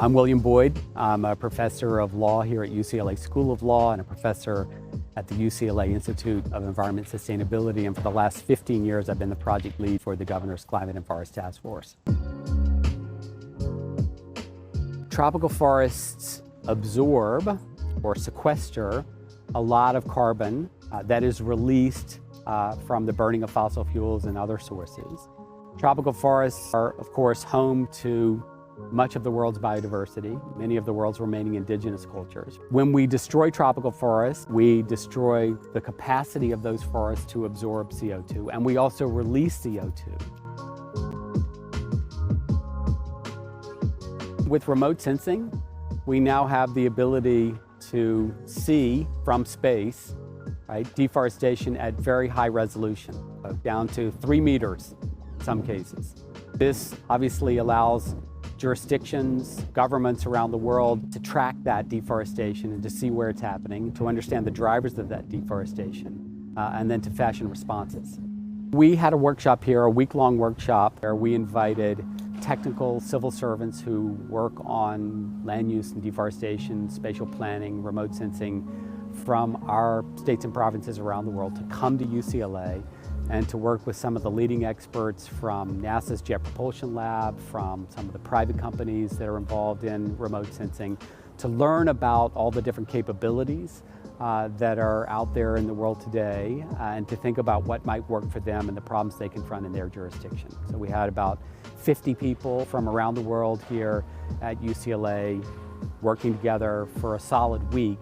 I'm William Boyd. I'm a professor of law here at UCLA School of Law and a professor at the UCLA Institute of Environment Sustainability. And for the last 15 years, I've been the project lead for the Governor's Climate and Forest Task Force. Tropical forests absorb or sequester a lot of carbon that is released from the burning of fossil fuels and other sources. Tropical forests are, of course, home to much of the world's biodiversity, many of the world's remaining indigenous cultures. When we destroy tropical forests, we destroy the capacity of those forests to absorb CO2, and we also release CO2. With remote sensing, we now have the ability to see from space, right, deforestation at very high resolution, down to 3 meters in some cases. This obviously allows jurisdictions, governments around the world to track that deforestation and to see where it's happening, to understand the drivers of that deforestation, and then to fashion responses. We had a workshop here, a week-long workshop, where we invited technical civil servants who work on land use and deforestation, spatial planning, remote sensing from our states and provinces around the world to come to UCLA and to work with some of the leading experts from NASA's Jet Propulsion Lab, from some of the private companies that are involved in remote sensing, to learn about all the different capabilities that are out there in the world today, and to think about what might work for them and the problems they confront in their jurisdiction. So we had about 50 people from around the world here at UCLA working together for a solid week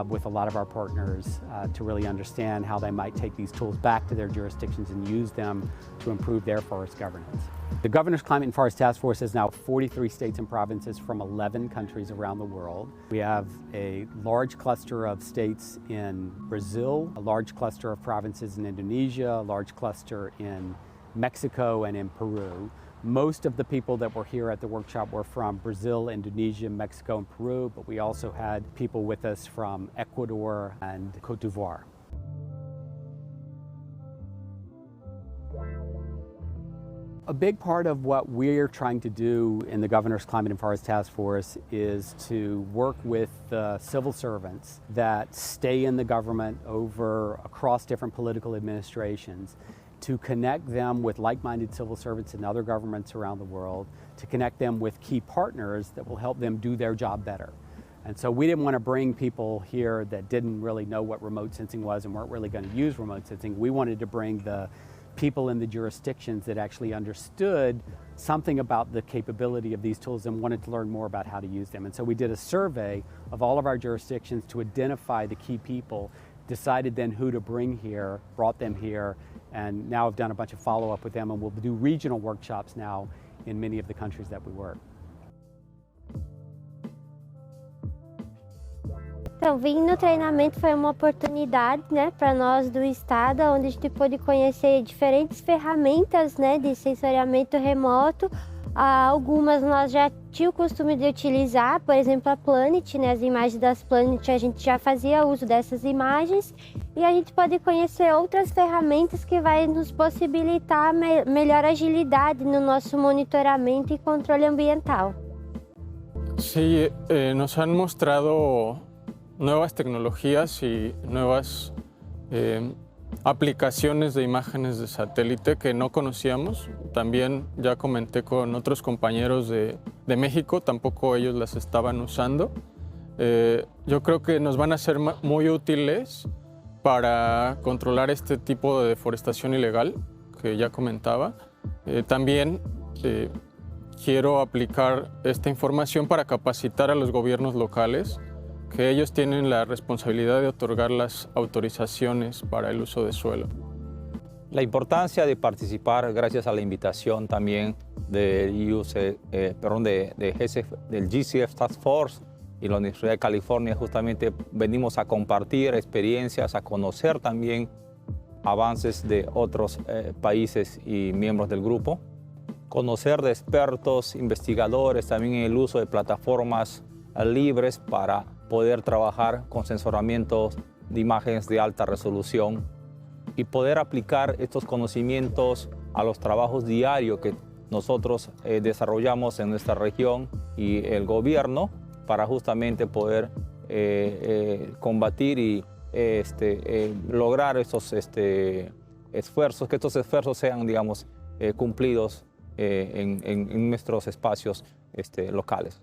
with a lot of our partners to really understand how they might take these tools back to their jurisdictions and use them to improve their forest governance. The Governor's Climate and Forest Task Force has now 43 states and provinces from 11 countries around the world. We have a large cluster of states in Brazil, a large cluster of provinces in Indonesia, a large cluster in Mexico and in Peru. Most of the people that were here at the workshop were from Brazil, Indonesia, Mexico, and Peru, but we also had people with us from Ecuador and Cote d'Ivoire. A big part of what we're trying to do in the Governor's Climate and Forest Task Force is to work with the civil servants that stay in the government across different political administrations, to connect them with like-minded civil servants in other governments around the world, to connect them with key partners that will help them do their job better. And so we didn't want to bring people here that didn't really know what remote sensing was and weren't really going to use remote sensing. We wanted to bring the people in the jurisdictions that actually understood something about the capability of these tools and wanted to learn more about how to use them. And so we did a survey of all of our jurisdictions to identify the key people, decided then who to bring here, brought them here, and now have done a bunch of follow-up with them, and we'll do regional workshops now in many of the countries that we work. Então, vir no treinamento foi uma oportunidade, né, para nós do estado, onde a gente pôde conhecer diferentes ferramentas, né, de sensoriamento remoto. Algumas nós já tínhamos o costume de utilizar, por exemplo, a Planet, né, as imagens das Planet, a gente já fazia uso dessas imagens, e a gente pode conhecer outras ferramentas que vai nos possibilitar melhor agilidade no nosso monitoramento e controle ambiental. Sí, nos han mostrado nuevas tecnologías y nuevas aplicaciones de imágenes de satélite que no conocíamos. También ya comenté con otros compañeros de México, tampoco ellos las estaban usando. Yo creo que nos van a ser muy útiles para controlar este tipo de deforestación ilegal que ya comentaba. También quiero aplicar esta información para capacitar a los gobiernos locales, que ellos tienen la responsabilidad de otorgar las autorizaciones para el uso de suelo. La importancia de participar, gracias a la invitación también del GCF Task Force y la Universidad de California, justamente venimos a compartir experiencias, a conocer también avances de otros países y miembros del grupo, conocer de expertos, investigadores, también el uso de plataformas libres para poder trabajar con sensoramientos de imágenes de alta resolución y poder aplicar estos conocimientos a los trabajos diarios que nosotros desarrollamos en nuestra región y el gobierno para justamente poder combatir y lograr estos esfuerzos, que estos esfuerzos sean, digamos, cumplidos en nuestros espacios locales.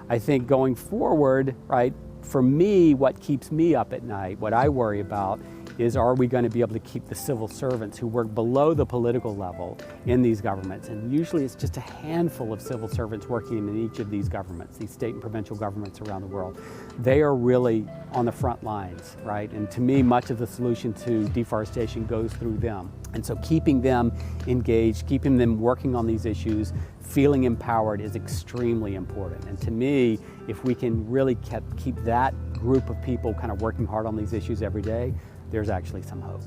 I think going forward, right, for me, what keeps me up at night, what I worry about is, are we going to be able to keep the civil servants who work below the political level in these governments? And usually it's just a handful of civil servants working in each of these governments, these state and provincial governments around the world. They are really on the front lines, right? And to me, much of the solution to deforestation goes through them. And so keeping them engaged, keeping them working on these issues, feeling empowered is extremely important. And to me, if we can really keep that group of people kind of working hard on these issues every day, there's actually some hope.